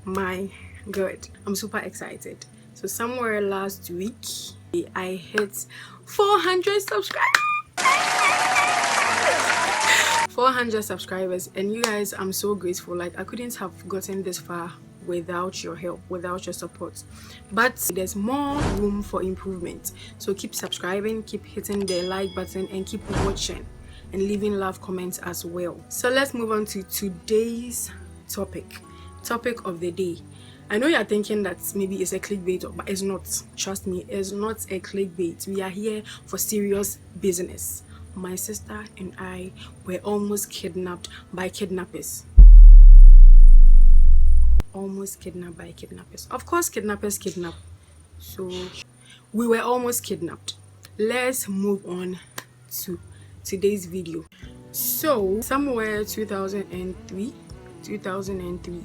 my god, I'm super excited. So somewhere last week I hit 400 subscribers. 400 subscribers, and you guys, I'm so grateful. Like, I couldn't have gotten this far without your help, without your support, but there's more room for improvement. So keep subscribing, keep hitting the like button, and keep watching and leaving love comments as well. So let's move on to today's topic of the day. I know you're thinking that maybe it's a clickbait, but it's not. Trust me, it's not a clickbait. We are here for serious business. My sister and I were almost kidnapped by kidnappers. Almost kidnapped by kidnappers. Of course, kidnappers kidnap. So we were almost kidnapped. Let's move on to today's video. So somewhere 2003,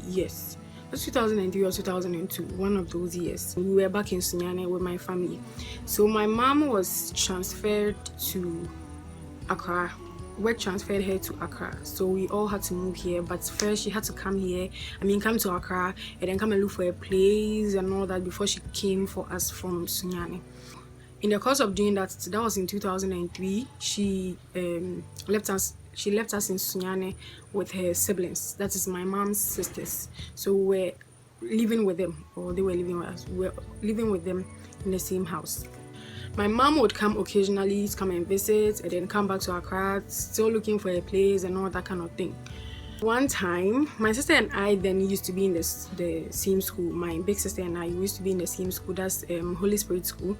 yes, it was 2003 or 2002, one of those years. We were back in Sunyane with my family. So my mom was transferred to Accra. Work transferred her to Accra, so we all had to move here. But first she had to come here, come to Accra, and then come and look for a place and all that before she came for us from Sunyane. In the course of doing that, that was in 2003, she left us in Sunyane with her siblings. That is my mom's sisters. So we're living with them, or they were living with us. We're living with them in the same house. My mom would come occasionally to come and visit, and then come back to Accra, still looking for a place and all that kind of thing. One time, my sister and I then used to be in the same school. My big sister and I used to be in the same school. That's Holy Spirit School.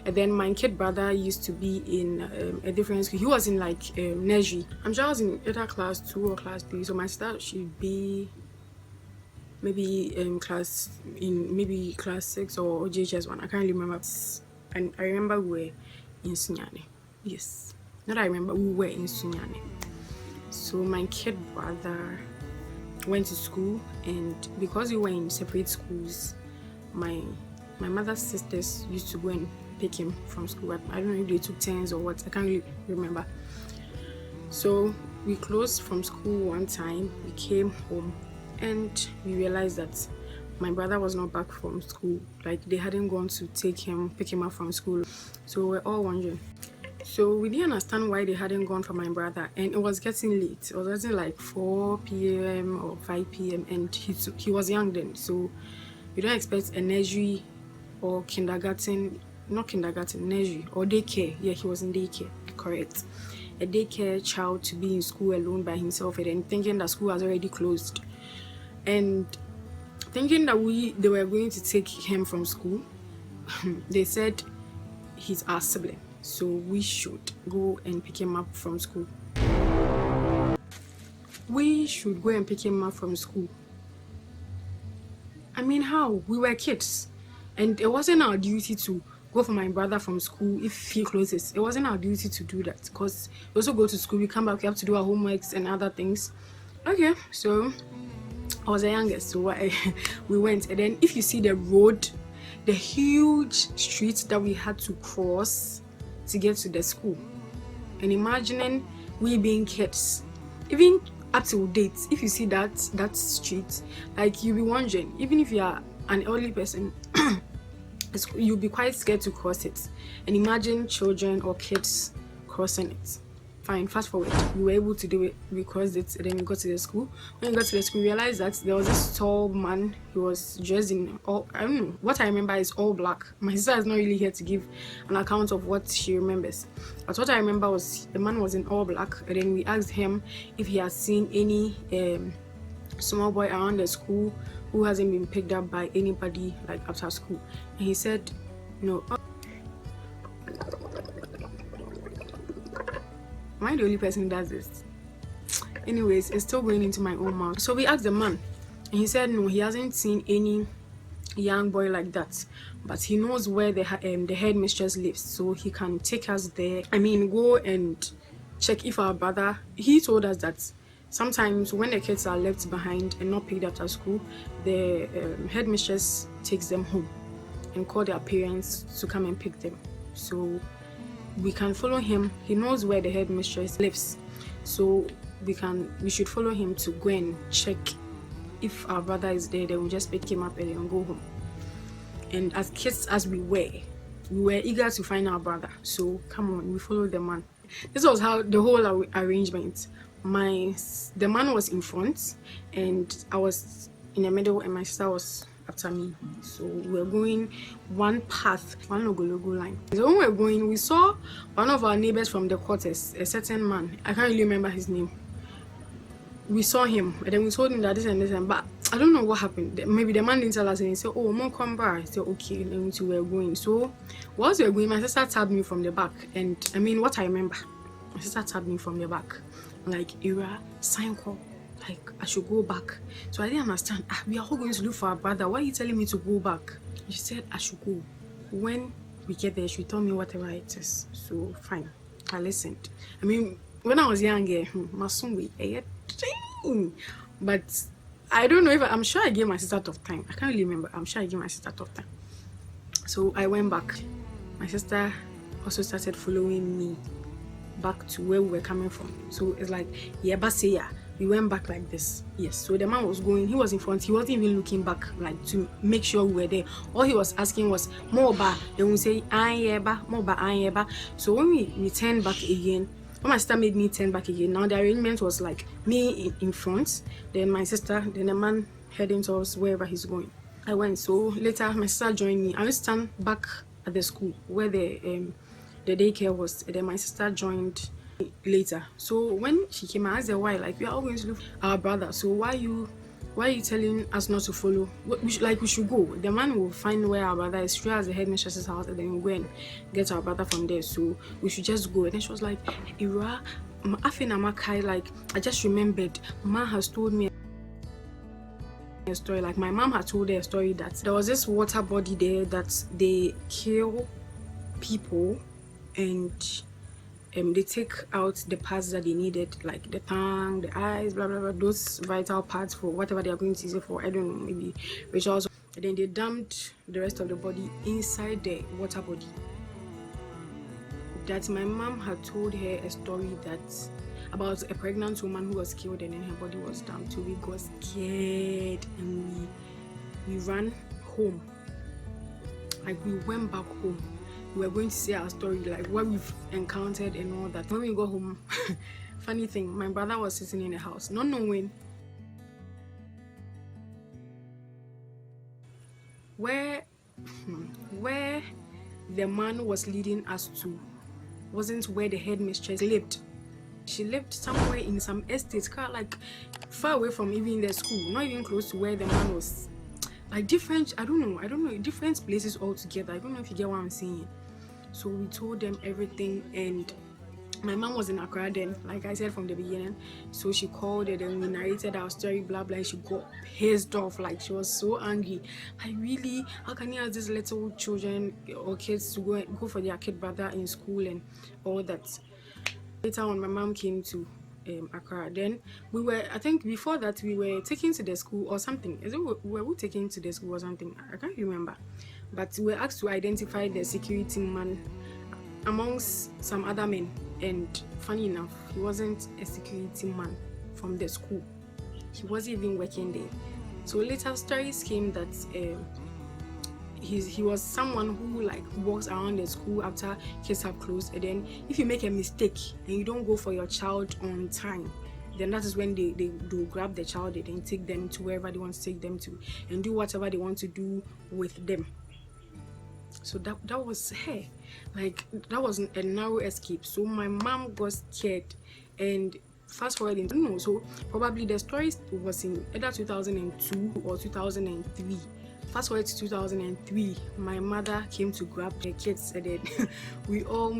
And then my kid brother used to be in a different school. He was in like nursery. I'm sure I was in either class 2 or class 3. So my sister should be maybe class 6 or JHS 1. I can't really remember. And I remember we were in Sunyane. Yes, not I remember, we were in Sunyane. So my kid brother went to school, and because we were in separate schools, my mother's sisters used to go and pick him from school. I don't know if they took turns or what, I can't really remember. So we closed from school one time, we came home, and we realized that my brother was not back from school. Like, they hadn't gone to pick him up from school. So we're all wondering. So we didn't understand why they hadn't gone for my brother, and it was getting late. It was getting like 4 p.m. or 5 p.m. and he was young then. So you don't expect a nursery or kindergarten, not kindergarten, nursery or daycare. Yeah, he was in daycare, correct. A daycare child to be in school alone by himself, and then thinking that school was already closed. And thinking that they were going to take him from school, they said he's our sibling, so we should go and pick him up from school. We should go and pick him up from school. How? We were kids, and it wasn't our duty to go for my brother from school if he closes. It wasn't our duty to do that, because we also go to school, we come back, we have to do our homeworks and other things. Okay, so I was the youngest, so we went. And then if you see the road, the huge street that we had to cross to get to the school, and imagining we being kids, even up to date, if you see that street, like, you'll be wondering, even if you are an elderly person, you'll be quite scared to cross it. And imagine children or kids crossing it. Fine, fast forward, we were able to do it. We crossed it, and then we got to the school. When we got to the school, we realized that there was this tall man who was dressed in all, I don't know, what I remember is all black. My sister is not really here to give an account of what she remembers, but what I remember was the man was in all black. And then we asked him if he had seen any small boy around the school who hasn't been picked up by anybody, like, after school, and he said no. Am I the only person who does this? Anyways, it's still going into my own mouth. So we asked the man, and he said no, he hasn't seen any young boy like that, but he knows where the headmistress lives, so he can take us there. Go and check if our brother. He told us that sometimes when the kids are left behind and not picked up at school, the headmistress takes them home and call their parents to come and pick them. So we can follow him. He knows where the headmistress lives, so we should follow him to go and check if our brother is there, then we just pick him up and then go home. And as kids as we were eager to find our brother. So come on, we followed the man. This was how the whole arrangement. The man was in front, and I was in the middle, and my sister was after me. So we were going one path, one logo line. So when we were going, we saw one of our neighbors from the quarters, a certain man. I can't really remember his name. We saw him, and then we told him that this and this, but I don't know what happened. Maybe the man didn't tell us, and he said, "Oh, mom, come back." I said, "Okay," and we were going. So whilst we were going, my sister tapped me from the back, and I mean, what I remember, my sister tapped me from the back, like, "Ira, sign call, like I should go back." So I didn't understand. We are all going to look for our brother. Why are you telling me to go back? She said I should go. When we get there, she told me whatever it is. So fine, I listened. I mean, when I was younger, but I don't know if I'm sure I gave my sister tough time. I can't really remember. I'm sure I gave my sister tough time. So I went back. My sister also started following me back to where we were coming from. So it's like, yeah, but say yeah. We went back like this. Yes. So the man was going, he was in front, he wasn't even looking back, like to make sure we were there. All he was asking was more ba. Then we say more ba. So when we turned back again, when my sister made me turn back again, now the arrangement was like me in front, then my sister, then the man heading towards wherever he's going. I went. So later my sister joined me. I was stand back at the school where the daycare was. And then my sister joined later. So when she came, I asked her why, like, we are all going to look our brother. So why are you telling us not to follow? We should go. The man will find where our brother is, straight as the headmistress's house, and then we'll go and get our brother from there. So we should just go. And then she was like, Ira, like, I just remembered, Ma has told me a story. Like, my mom had told her a story that there was this water body there that they kill people and they take out the parts that they needed, like the tongue, the eyes, blah blah blah, those vital parts for whatever they are going to use it for. I don't know, maybe rituals. And then they dumped the rest of the body inside the water body. That my mom had told her a story that about a pregnant woman who was killed and then her body was dumped. So we got scared and we ran home. Like, we went back home. We were going to say our story, like what we've encountered and all that. When we got home, funny thing, my brother was sitting in the house, not knowing where the man was leading us to wasn't where the headmistress lived. She lived somewhere in some estate, like far away from even the school, not even close to where the man was. Like different, I don't know, different places altogether. I don't know if you get what I'm saying. So we told them everything, and my mom was in Accra then, like I said from the beginning. So she called it and we narrated our story, blah blah, and she got pissed off. Like, she was so angry. Like, really, how can you ask these little children or kids to go for their kid brother in school and all that? Later on, my mom came to Accra. Then we were, I think before that, we were taken to the school or something. Were we taken to the school or something? I can't remember. But we were asked to identify the security man amongst some other men. And funny enough, he wasn't a security man from the school. He wasn't even working there. So later stories came that he was someone who like walks around the school after kids have closed, and then if you make a mistake and you don't go for your child on time, then that is when they do grab the child and then take them to wherever they want to take them to and do whatever they want to do with them. So that was her. Like, that was a narrow escape. So my mom got scared, and fast forward into, no, so probably the story was in either 2002 or 2003. Fast forward to 2003, my mother came to grab the kids, and then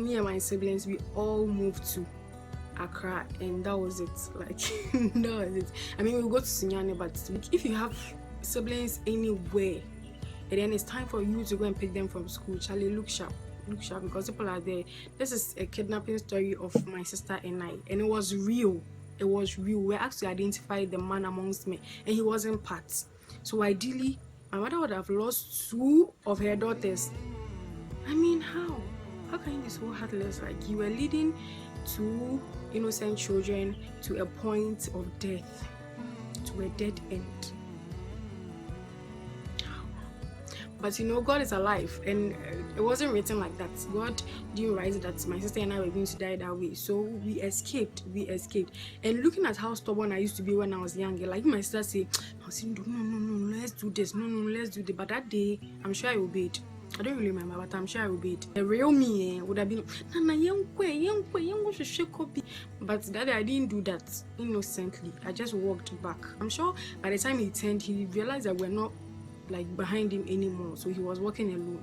me and my siblings, we all moved to Accra, and that was it. Like, that was it. I mean, we go to Sunyane, but if you have siblings anywhere, and then it's time for you to go and pick them from school, Charlie, look sharp, because people are there. This is a kidnapping story of my sister and I, and it was real. We asked to identify the man amongst me, and he wasn't part. So ideally, my mother would have lost 2 of her daughters. I mean, how can you be so heartless? Like, you were leading 2 innocent children to a point of death, to a dead end. But you know, God is alive, and it wasn't written like that. God didn't write that my sister and I were going to die that way. So we escaped. And looking at how stubborn I used to be when I was younger, like my sister say, I was saying, no, let's do this. No, let's do this. But that day, I'm sure I obeyed. I don't really remember, but I'm sure I obeyed. The real me would have been, but that day I didn't do that innocently. I just walked back. I'm sure by the time he turned, he realized that we're not like behind him anymore, so he was walking alone.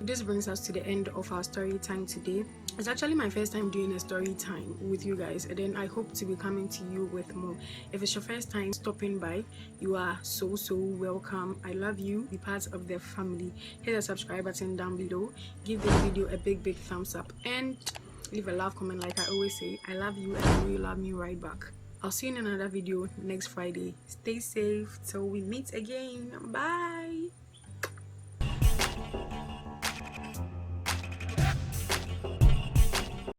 This brings us to the end of our story time today. It's actually my first time doing a story time with you guys, and then I hope to be coming to you with more. If it's your first time stopping by, you are so welcome. I love you. Be part of the family. Hit the subscribe button down below, give this video a big thumbs up, and leave a love comment. Like I always say, I love you and I know you love me right back. I'll see you in another video next Friday. Stay safe till we meet again. Bye.